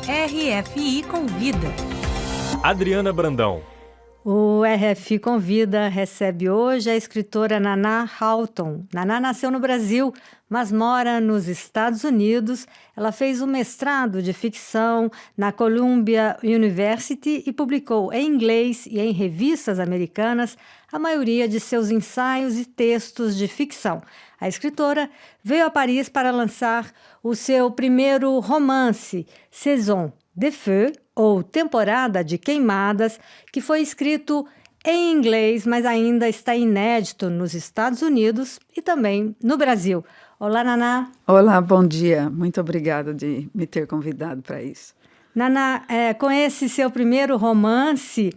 RFI Convida. Adriana Brandão. O RFI Convida recebe hoje a escritora Naná Houghton. Naná nasceu no Brasil, mas mora nos Estados Unidos. Ela fez um mestrado de ficção na Columbia University e publicou em inglês e em revistas americanas a maioria de seus ensaios e textos de ficção. A escritora veio a Paris para lançar o seu primeiro romance, Saison de Feu, ou Temporada de Queimadas, que foi escrito em inglês, mas ainda está inédito nos Estados Unidos e também no Brasil. Olá, Naná. Olá, bom dia. Muito obrigada de me ter convidado para isso. Naná, com esse seu primeiro romance,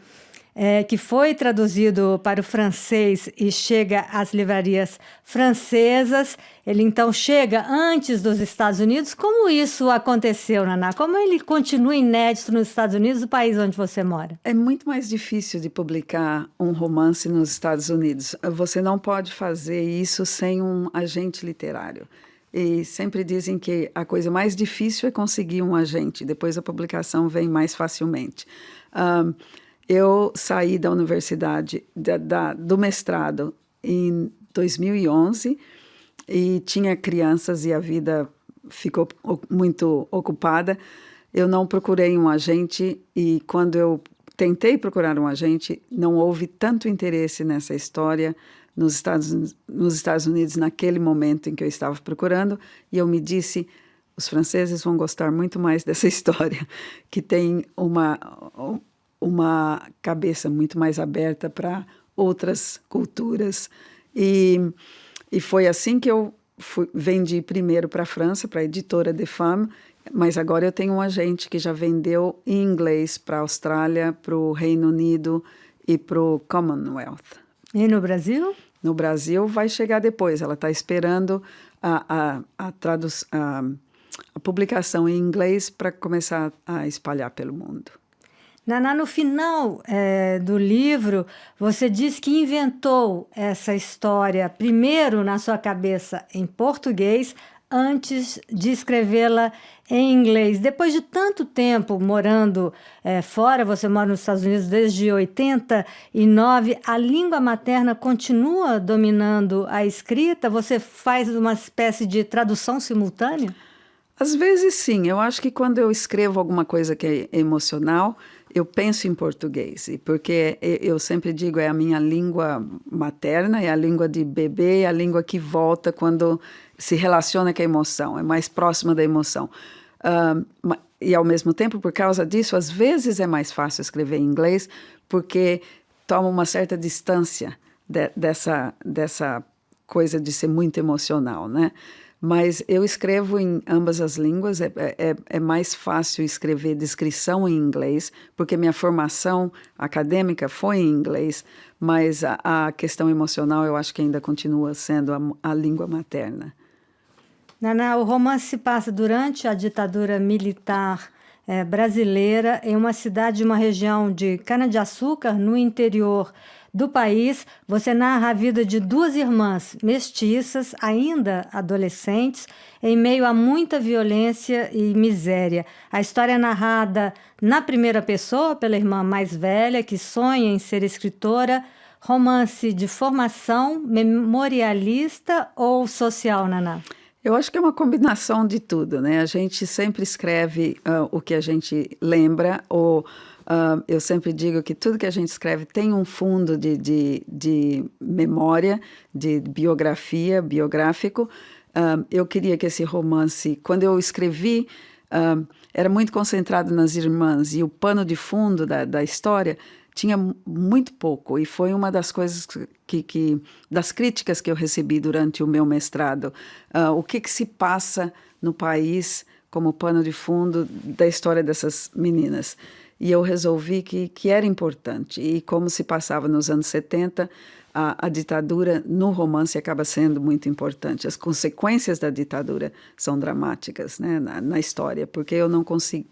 que foi traduzido para o francês e chega às livrarias francesas, ele então chega antes dos Estados Unidos. Como isso aconteceu, Naná? Como ele continua inédito nos Estados Unidos, o país onde você mora? É muito mais difícil de publicar um romance nos Estados Unidos. Você não pode fazer isso sem um agente literário. E sempre dizem que a coisa mais difícil é conseguir um agente, depois a publicação vem mais facilmente. Eu saí da universidade, do mestrado, em 2011 e tinha crianças e a vida ficou muito ocupada. Eu não procurei um agente e quando eu tentei procurar um agente, não houve tanto interesse nessa história nos Estados Unidos naquele momento em que eu estava procurando, e eu me disse, os franceses vão gostar muito mais dessa história, que tem uma cabeça muito mais aberta para outras culturas. E foi assim que eu vendi primeiro para a França, para a editora Des Femmes, mas agora eu tenho um agente que já vendeu em inglês para a Austrália, para o Reino Unido e para o Commonwealth. E no Brasil? No Brasil vai chegar depois. Ela está esperando a publicação em inglês para começar a espalhar pelo mundo. Naná, no final do livro, você diz que inventou essa história primeiro na sua cabeça em português, antes de escrevê-la em inglês. Depois de tanto tempo morando fora, você mora nos Estados Unidos desde 89, a língua materna continua dominando a escrita? Você faz uma espécie de tradução simultânea? Às vezes sim, eu acho que quando eu escrevo alguma coisa que é emocional, eu penso em português, porque eu sempre digo, é a minha língua materna, é a língua de bebê, é a língua que volta quando se relaciona com a emoção, é mais próxima da emoção. E ao mesmo tempo, por causa disso, às vezes é mais fácil escrever em inglês, porque toma uma certa distância dessa coisa de ser muito emocional, né? Mas eu escrevo em ambas as línguas, é mais fácil escrever descrição em inglês, porque minha formação acadêmica foi em inglês, mas a questão emocional eu acho que ainda continua sendo a língua materna. Naná, o romance se passa durante a ditadura militar brasileira, em uma cidade de uma região de cana-de-açúcar, no interior do país. Você narra a vida de duas irmãs mestiças, ainda adolescentes, em meio a muita violência e miséria. A história é narrada na primeira pessoa pela irmã mais velha, que sonha em ser escritora. Romance de formação memorialista ou social, Naná? Eu acho que é uma combinação de tudo, né? A gente sempre escreve o que a gente lembra, ou eu sempre digo que tudo que a gente escreve tem um fundo de memória, de biografia, biográfico. Eu queria que esse romance, quando eu escrevi, era muito concentrado nas irmãs, e o pano de fundo da história tinha muito pouco, e foi uma das coisas das críticas que eu recebi durante o meu mestrado. O que se passa no país como pano de fundo da história dessas meninas. E eu resolvi que era importante. E como se passava nos anos 70, a ditadura no romance acaba sendo muito importante. As consequências da ditadura são dramáticas, né, na história, porque eu não consegui...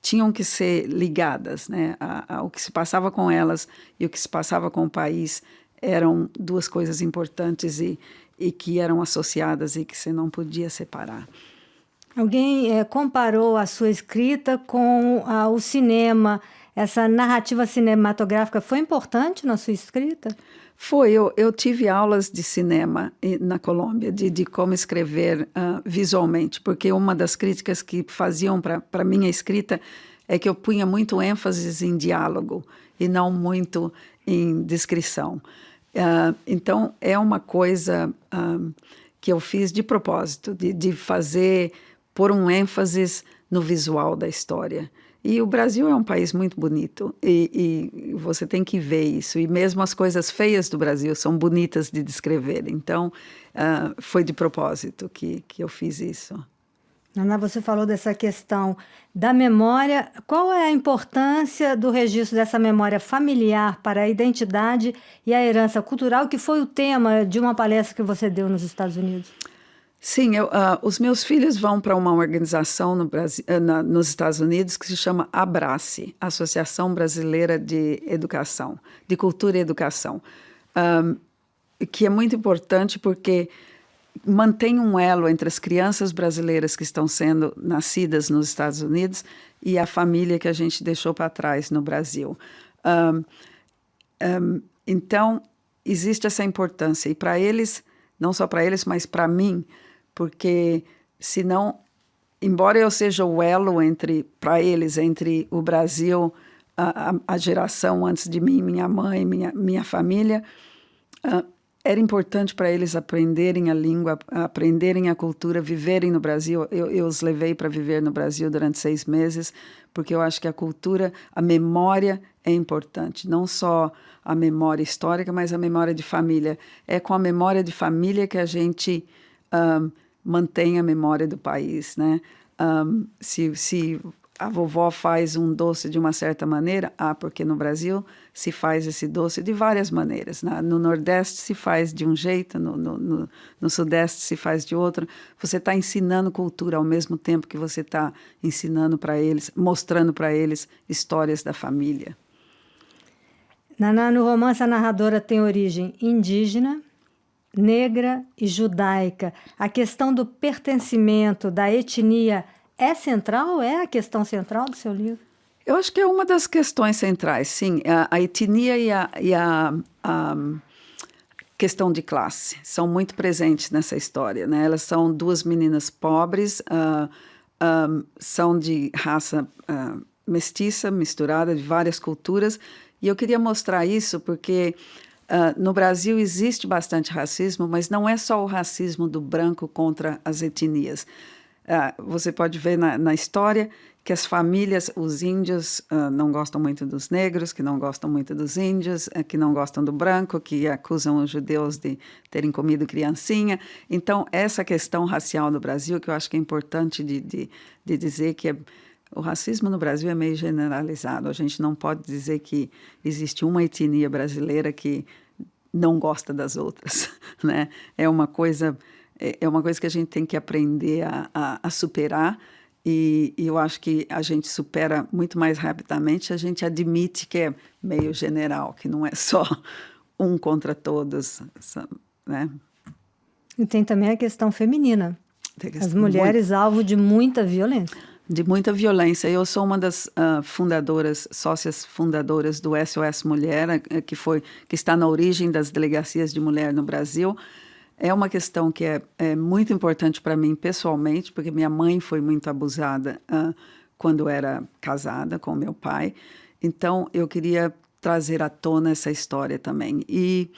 tinham que ser ligadas, né, o que se passava com elas e o que se passava com o país eram duas coisas importantes e que eram associadas e que você não podia separar. Alguém comparou a sua escrita com o cinema. Essa narrativa cinematográfica foi importante na sua escrita? Foi, eu tive aulas de cinema na Colômbia, de como escrever visualmente, porque uma das críticas que faziam para a minha escrita é que eu punha muito ênfase em diálogo e não muito em descrição. Então, é uma coisa que eu fiz de propósito, de fazer, pôr um ênfase no visual da história. E o Brasil é um país muito bonito e você tem que ver isso. E mesmo as coisas feias do Brasil são bonitas de descrever. Então, foi de propósito que eu fiz isso. Naná, você falou dessa questão da memória. Qual é a importância do registro dessa memória familiar para a identidade e a herança cultural, que foi o tema de uma palestra que você deu nos Estados Unidos? Sim, os meus filhos vão para uma organização no Brasil, nos Estados Unidos que se chama ABRACE, Associação Brasileira de Educação, de Cultura e Educação, que é muito importante porque mantém um elo entre as crianças brasileiras que estão sendo nascidas nos Estados Unidos e a família que a gente deixou para trás no Brasil. Então, existe essa importância. E para eles, não só para eles, mas para mim, porque senão, embora eu seja o elo para eles, entre o Brasil, a geração antes de mim, minha mãe, minha família, era importante para eles aprenderem a língua, aprenderem a cultura, viverem no Brasil. Eu os levei para viver no Brasil durante 6 meses, porque eu acho que a cultura, a memória é importante. Não só a memória histórica, mas a memória de família. É com a memória de família que a gente mantém a memória do país, né? Se a vovó faz um doce de uma certa maneira, porque no Brasil se faz esse doce de várias maneiras. No Nordeste se faz de um jeito, no Sudeste se faz de outro. Você está ensinando cultura ao mesmo tempo que você está ensinando para eles, mostrando para eles histórias da família. Naná, no romance, a narradora tem origem indígena, negra e judaica. A questão do pertencimento, da etnia, é central? É a questão central do seu livro? Eu acho que é uma das questões centrais, sim. A etnia e a questão de classe são muito presentes nessa história, né? Elas são 2 meninas pobres, são de raça mestiça, misturada, de várias culturas. E eu queria mostrar isso porque no Brasil existe bastante racismo, mas não é só o racismo do branco contra as etnias. Você pode ver na história que as famílias, os índios não gostam muito dos negros, que não gostam muito dos índios, que não gostam do branco, que acusam os judeus de terem comido criancinha. Então, essa questão racial no Brasil, que eu acho que é importante de dizer que o racismo no Brasil é meio generalizado. A gente não pode dizer que existe uma etnia brasileira que não gosta das outras, né? É uma coisa que a gente tem que aprender a superar e eu acho que a gente supera muito mais rapidamente, a gente admite que é meio general, que não é só um contra todos, né? E tem também a questão feminina. As mulheres alvo de muita violência. De muita violência. Eu sou uma das sócias fundadoras do SOS Mulher, que está na origem das delegacias de mulher no Brasil. É uma questão que é muito importante para mim pessoalmente, porque minha mãe foi muito abusada quando era casada com meu pai. Então, eu queria trazer à tona essa história também. E,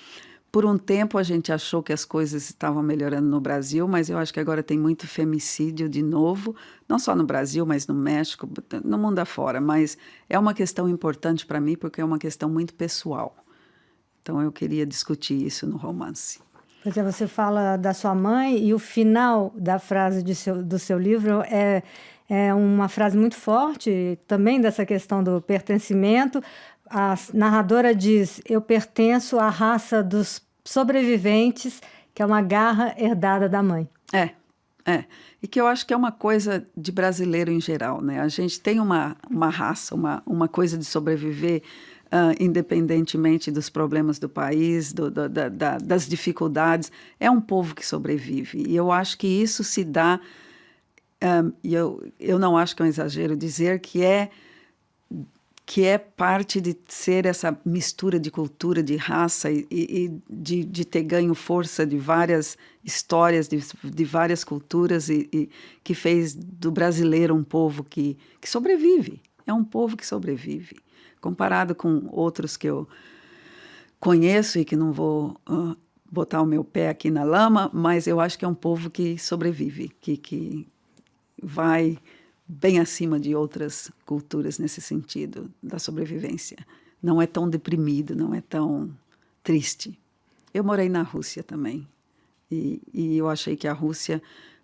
por um tempo, a gente achou que as coisas estavam melhorando no Brasil, mas eu acho que agora tem muito femicídio de novo, não só no Brasil, mas no México, no mundo afora. Mas é uma questão importante para mim, porque é uma questão muito pessoal. Então, eu queria discutir isso no romance. Pois é, você fala da sua mãe e o final da frase do seu livro é uma frase muito forte, também dessa questão do pertencimento. A narradora diz: eu pertenço à raça dos sobreviventes, que é uma garra herdada da mãe. E que eu acho que é uma coisa de brasileiro em geral, né? A gente tem uma raça, uma coisa de sobreviver, independentemente dos problemas do país, das dificuldades. É um povo que sobrevive. E eu acho que isso se dá e eu não acho que é um exagero dizer que é parte de ser essa mistura de cultura, de raça e de ter ganho força de várias histórias, de várias culturas e que fez do brasileiro um povo que sobrevive. É um povo que sobrevive. Comparado com outros que eu conheço e que não vou botar o meu pé aqui na lama, mas eu acho que é um povo que sobrevive, que vai bem acima de outras culturas nesse sentido da sobrevivência. Não é tão deprimido, não é tão triste. Eu morei na Rússia também e eu achei que a Rússia,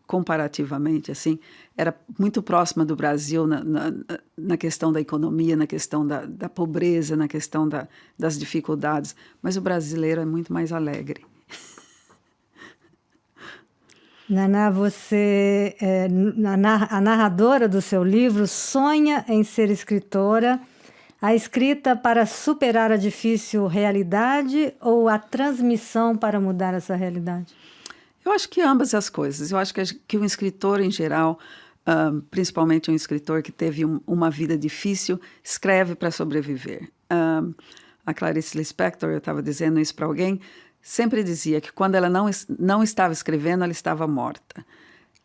comparativamente, assim, era muito próxima do Brasil na questão da economia, na questão da pobreza, na questão das dificuldades, mas o brasileiro é muito mais alegre. Naná, você, a narradora do seu livro, sonha em ser escritora. A escrita para superar a difícil realidade ou a transmissão para mudar essa realidade? Eu acho que ambas as coisas. Eu acho que um escritor, em geral, principalmente um escritor que teve uma vida difícil, escreve para sobreviver. A Clarice Lispector, eu estava dizendo isso para alguém, sempre dizia que quando ela não estava escrevendo, ela estava morta.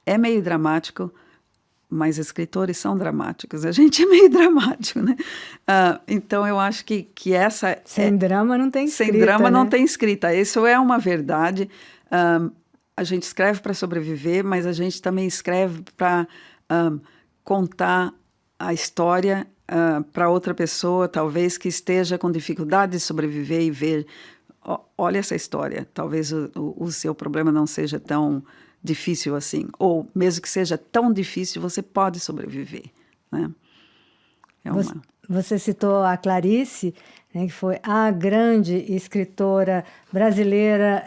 É meio dramático, mas escritores são dramáticos. A gente é meio dramático, né? Então, eu acho que essa... Sem drama não tem escrita, sem drama, né? não tem escrita. Isso é uma verdade. A gente escreve para sobreviver, mas a gente também escreve para contar a história para outra pessoa, talvez que esteja com dificuldade de sobreviver e ver... Olha essa história, talvez o seu problema não seja tão difícil assim, ou mesmo que seja tão difícil, você pode sobreviver, né? Você citou a Clarice, né, que foi a grande escritora brasileira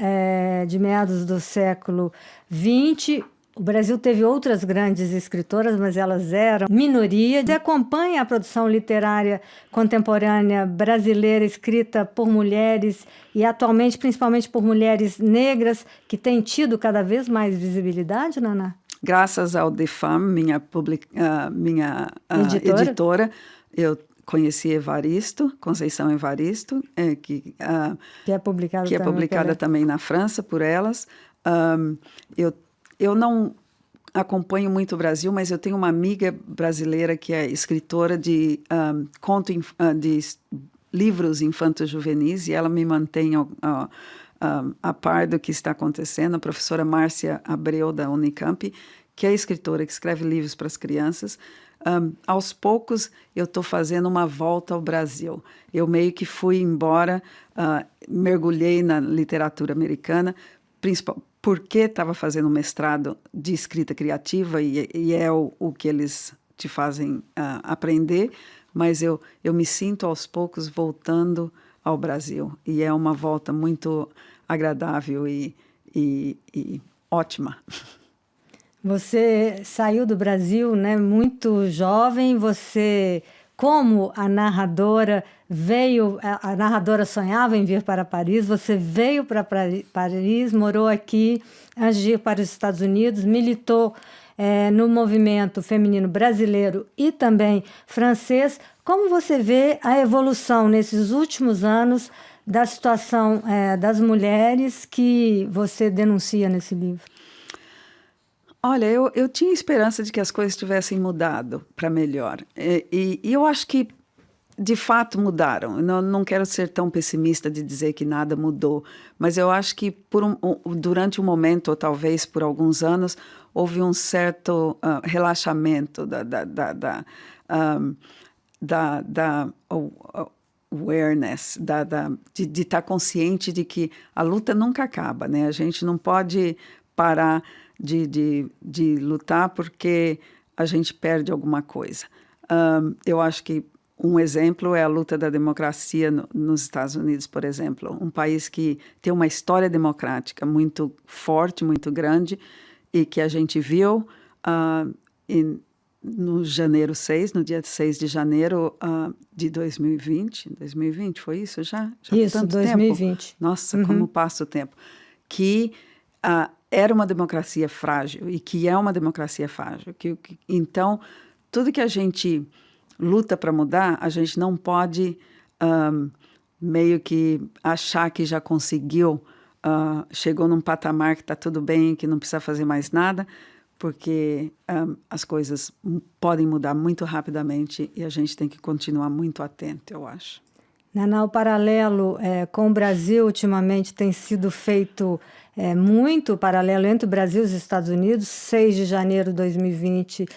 de meados do século XX. O Brasil teve outras grandes escritoras, mas elas eram minoria. Você acompanha a produção literária contemporânea brasileira escrita por mulheres e atualmente principalmente por mulheres negras que têm tido cada vez mais visibilidade, Naná? Graças ao DEFAM, minha editora, eu conheci Evaristo, Conceição Evaristo, que é publicada também na França por elas. Eu não acompanho muito o Brasil, mas eu tenho uma amiga brasileira que é escritora de livros infantos juvenis e ela me mantém a par do que está acontecendo. A professora Márcia Abreu, da Unicamp, que é escritora, que escreve livros para as crianças. Aos poucos, eu estou fazendo uma volta ao Brasil. Eu meio que fui embora, mergulhei na literatura americana, porque estava fazendo um mestrado de escrita criativa e é o que eles te fazem aprender, mas eu me sinto aos poucos voltando ao Brasil. E é uma volta muito agradável e ótima. Você saiu do Brasil, né, muito jovem. Você, como a narradora, a narradora sonhava em vir para Paris. Você veio para Paris, morou aqui antes de ir para os Estados Unidos, militou no movimento feminino brasileiro e também francês. Como você vê a evolução nesses últimos anos da situação das mulheres que você denuncia nesse livro? Olha, eu tinha esperança de que as coisas tivessem mudado para melhor. E eu acho que, de fato, mudaram. Eu não quero ser tão pessimista de dizer que nada mudou, mas eu acho que durante um momento, ou talvez por alguns anos, houve um certo relaxamento da awareness, de estar consciente de que a luta nunca acaba, né? A gente não pode parar de lutar porque a gente perde alguma coisa. Eu acho que um exemplo é a luta da democracia nos Estados Unidos, por exemplo. Um país que tem uma história democrática muito forte, muito grande, e que a gente viu no dia 6 de janeiro de 2020. 2020, foi isso já? Isso, tanto 2020. Tempo? Nossa, como passa o tempo. Que era uma democracia frágil e que é uma democracia frágil. Então, tudo que a gente luta para mudar, a gente não pode meio que achar que já conseguiu, chegou num patamar que está tudo bem, que não precisa fazer mais nada, porque as coisas podem mudar muito rapidamente e a gente tem que continuar muito atento, eu acho. Naná, o paralelo com o Brasil ultimamente tem sido feito muito paralelo entre o Brasil e os Estados Unidos. 6 de janeiro de 2020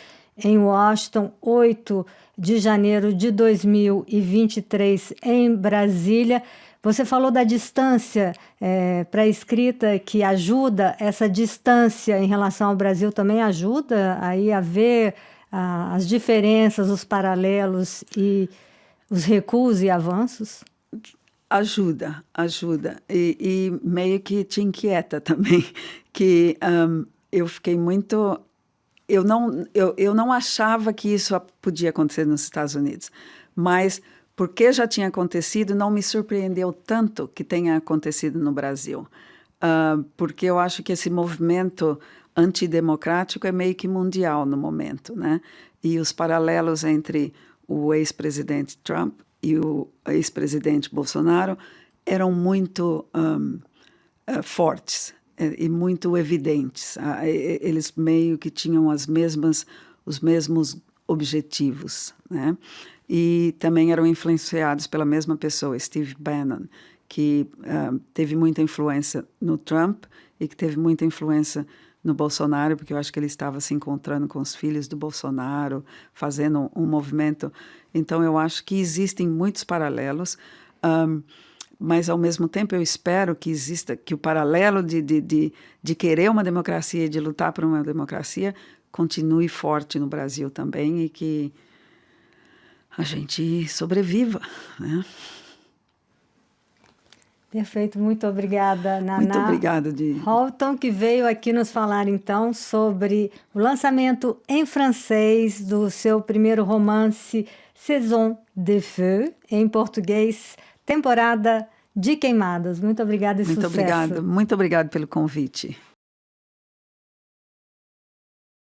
em Washington, 8 de janeiro de 2023 em Brasília. Você falou da distância para a escrita que ajuda, essa distância em relação ao Brasil também ajuda aí a ver as diferenças, os paralelos e os recuos e avanços? Ajuda. E meio que te inquieta também, que eu fiquei muito... Eu não achava que isso podia acontecer nos Estados Unidos, mas porque já tinha acontecido, não me surpreendeu tanto que tenha acontecido no Brasil, porque eu acho que esse movimento antidemocrático é meio que mundial no momento, né? E os paralelos entre o ex-presidente Trump e o ex-presidente Bolsonaro eram muito fortes e muito evidentes. Eles meio que tinham os mesmos objetivos, né? E também eram influenciados pela mesma pessoa, Steve Bannon, que teve muita influência no Trump e que teve muita influência no Bolsonaro, porque eu acho que ele estava se encontrando com os filhos do Bolsonaro, fazendo um movimento. Então, eu acho que existem muitos paralelos, mas, ao mesmo tempo, eu espero que exista, que o paralelo de querer uma democracia e de lutar por uma democracia continue forte no Brasil também e que a gente sobreviva, né? Perfeito, muito obrigada, Naná. Muito obrigada, Halton, que veio aqui nos falar, então, sobre o lançamento em francês do seu primeiro romance, Saison de Feu, em português, Temporada de Queimadas. Muito obrigada e sucesso. Muito obrigada pelo convite.